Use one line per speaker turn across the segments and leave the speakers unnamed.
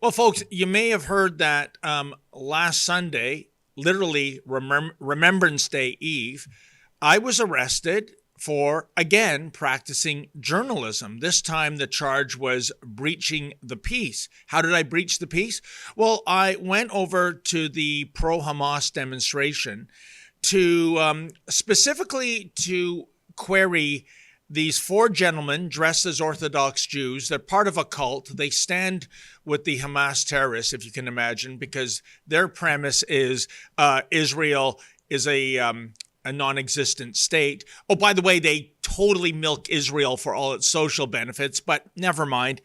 Well, folks, you may have heard that last Sunday, literally Remembrance Day Eve, I was arrested for, again, practicing journalism. This time the charge was breaching the peace. How did I breach the peace? Well, I went over to the pro-Hamas demonstration to specifically to query these four gentlemen dressed as Orthodox Jews. They're part of a cult. They stand with the Hamas terrorists, if you can imagine, because their premise is Israel is a non-existent state. Oh, by the way, they totally milk Israel for all its social benefits, but never mind.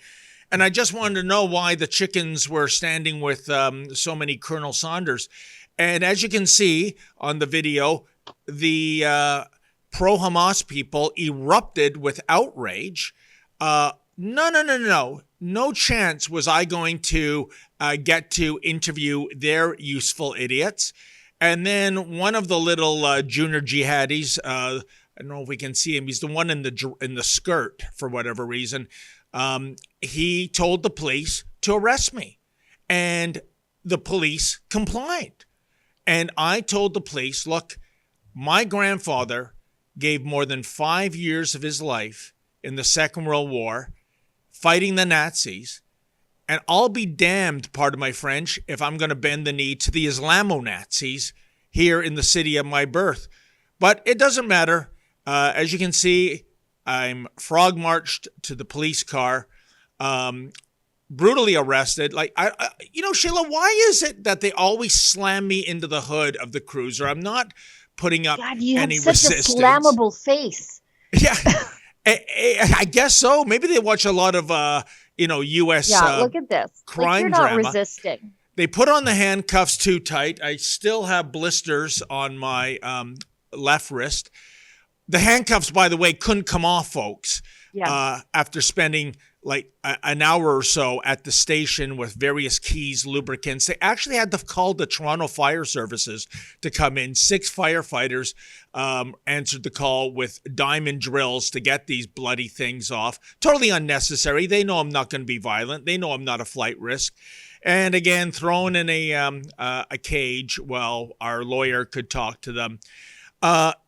And I just wanted to know why the chickens were standing with so many Colonel Saunders. And as you can see on the video, the pro-Hamas people erupted with outrage. No chance was I going to get to interview their useful idiots. And then one of the little junior jihadis, I don't know if we can see him. He's the one in the skirt for whatever reason. He told the police to arrest me, and the police complied. And I told the police, look, my grandfather gave more than 5 years of his life in the Second World War fighting the Nazis, and I'll be damned, pardon my French, if I'm going to bend the knee to the Islamo-Nazis here in the city of my birth. But it doesn't matter. As you can see, I'm frog marched to the police car, brutally arrested. Sheila, why is it that they always slam me into the hood of the cruiser? I'm not putting up
God, you
any
have such
resistance.
a slammable face.
Yeah, I guess so. Maybe they watch a lot of, U.S.
Look at this.
Crime
you're not
drama.
resisting.
They put on the handcuffs too tight. I still have blisters on my left wrist. The handcuffs, by the way, couldn't come off, folks.
Yeah.
After spending like an hour or so at the station with various keys, lubricants. They actually had to call the Toronto Fire Services to come in. 6 firefighters answered the call with diamond drills to get these bloody things off. Totally unnecessary. They know I'm not going to be violent. They know I'm not a flight risk. And again, thrown in a cage while our lawyer could talk to them.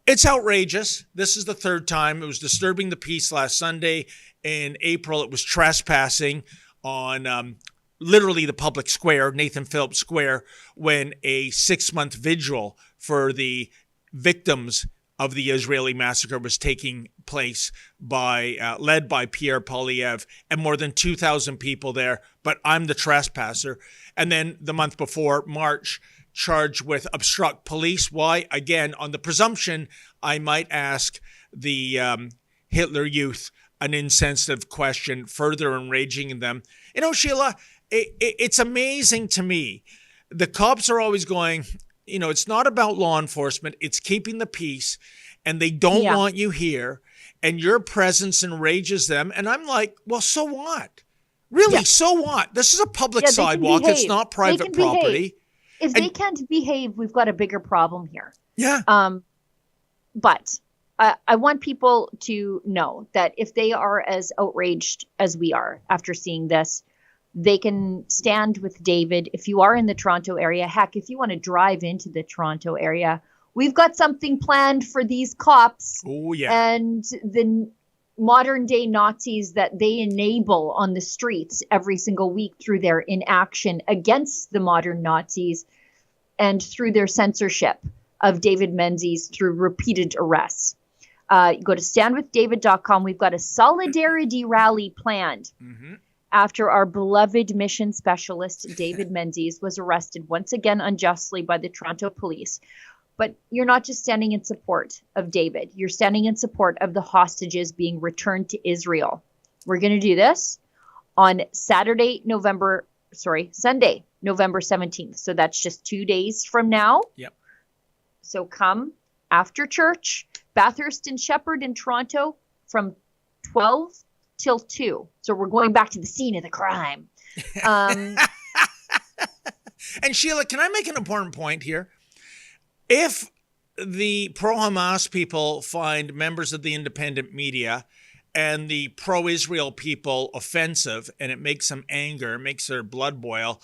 It's outrageous. This is the third time. It was disturbing the peace last Sunday. In April, it was trespassing on literally the public square, Nathan Phillips Square, when a 6-month vigil for the victims of the Israeli massacre was taking place led by Pierre Poilievre, and more than 2,000 people there. But I'm the trespasser. And then the month before, March, charged with obstruct police. Why? Again, on the presumption I might ask the Hitler Youth an insensitive question, further enraging them. Sheila, it's amazing to me. The cops are always going, it's not about law enforcement. It's keeping the peace, and they don't want you here, and your presence enrages them. And I'm like, well, so what? Really, so what? This is a public sidewalk. It's not private property.
If they can't behave, we've got a bigger problem here.
Yeah.
But I want people to know that if they are as outraged as we are after seeing this, they can stand with David. If you are in the Toronto area, heck, if you want to drive into the Toronto area, we've got something planned for these cops.
Oh, yeah.
And the modern day Nazis that they enable on the streets every single week through their inaction against the modern Nazis and through their censorship of David Menzies through repeated arrests. You go to standwithdavid.com. We've got a solidarity rally planned after our beloved mission specialist, David Menzies, was arrested once again unjustly by the Toronto police. But you're not just standing in support of David. You're standing in support of the hostages being returned to Israel. We're going to do this on Sunday, November 17th. So that's just 2 days from now.
Yep.
So come after church, Bathurst and Shepherd in Toronto from 12 till 2. So we're going back to the scene of the crime.
And Sheila, can I make an important point here? If the pro-Hamas people find members of the independent media and the pro-Israel people offensive, and it makes them anger, it makes their blood boil.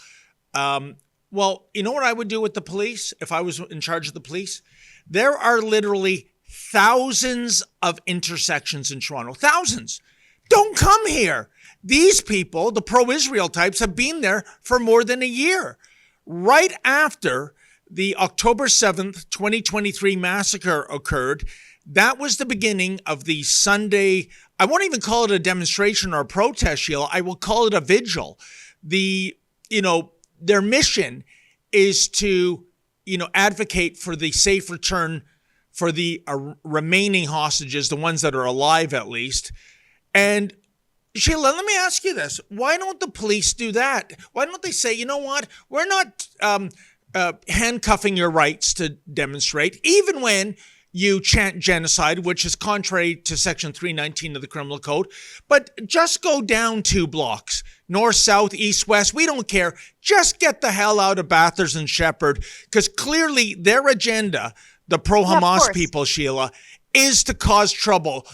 Well, you know what I would do with the police if I was in charge of the police? There are literally thousands of intersections in Toronto. Thousands. Don't come here. These people, the pro-Israel types, have been there for more than a year. Right after the October 7th, 2023 massacre occurred, that was the beginning of the Sunday. I won't even call it a demonstration or a protest, Sheila. I will call it a vigil. Their mission is to, advocate for the safe return for the remaining hostages, the ones that are alive at least. And Sheila, let me ask you this. Why don't the police do that? Why don't they say, you know what? We're not handcuffing your rights to demonstrate, even when you chant genocide, which is contrary to Section 319 of the Criminal Code. But just go down 2 blocks, north, south, east, west. We don't care. Just get the hell out of Bathurst and Shepherd, because clearly their agenda, the pro-Hamas people, Sheila, is to cause trouble.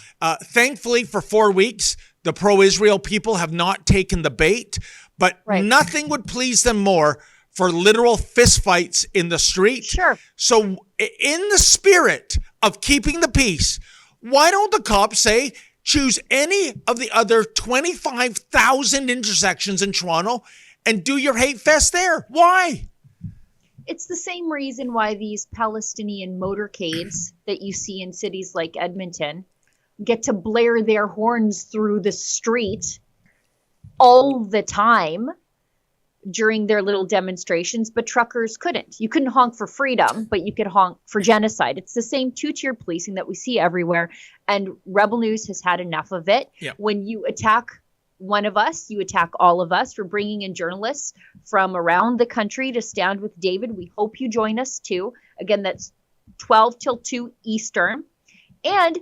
Thankfully, for 4 weeks, the pro-Israel people have not taken the bait, but nothing would please them more for literal fistfights in the street.
Sure.
So in the spirit of keeping the peace, why don't the cops say, choose any of the other 25,000 intersections in Toronto and do your hate fest there? Why?
It's the same reason why these Palestinian motorcades that you see in cities like Edmonton get to blare their horns through the street all the time during their little demonstrations, but truckers couldn't. You couldn't honk for freedom, but you could honk for genocide. It's the same 2-tier policing that we see everywhere, and Rebel News has had enough of it.
Yep.
When you attack one of us, you attack all of us. We're bringing in journalists from around the country to stand with David. We hope you join us too. Again, that's 12 till 2 Eastern. And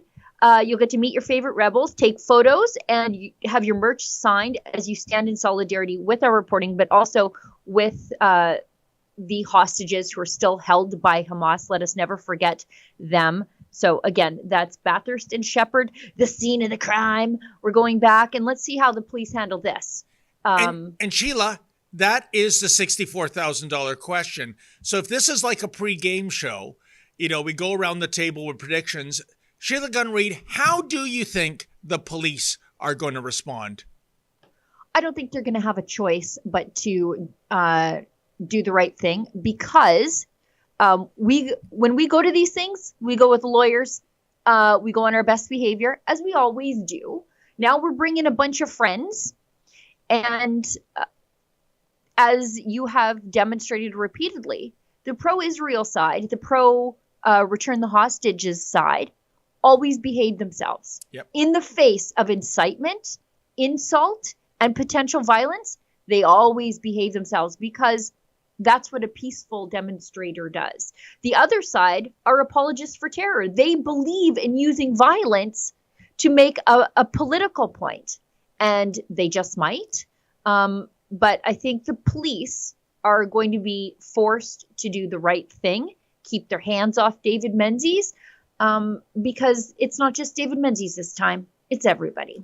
you'll get to meet your favorite rebels, take photos, and have your merch signed as you stand in solidarity with our reporting, but also with the hostages who are still held by Hamas. Let us never forget them. So again, that's Bathurst and Shepherd, the scene of the crime. We're going back, and let's see how the police handle this.
And Sheila, that is the $64,000 question. So if this is like a pre-game show, we go around the table with predictions. Sheila Gunn-Reid, how do you think the police are going to respond?
I don't think they're going to have a choice but to do the right thing, because when we go to these things, we go with lawyers, we go on our best behavior, as we always do. Now we're bringing a bunch of friends, and as you have demonstrated repeatedly, the pro-Israel side, the pro-return the hostages side, always behave themselves.
Yep.
In the face of incitement, insult, and potential violence. They always behave themselves, because that's what a peaceful demonstrator does. The other side are apologists for terror. They believe in using violence to make a political point, and they just might. But I think the police are going to be forced to do the right thing, keep their hands off David Menzies, because it's not just David Menzies this time, it's everybody.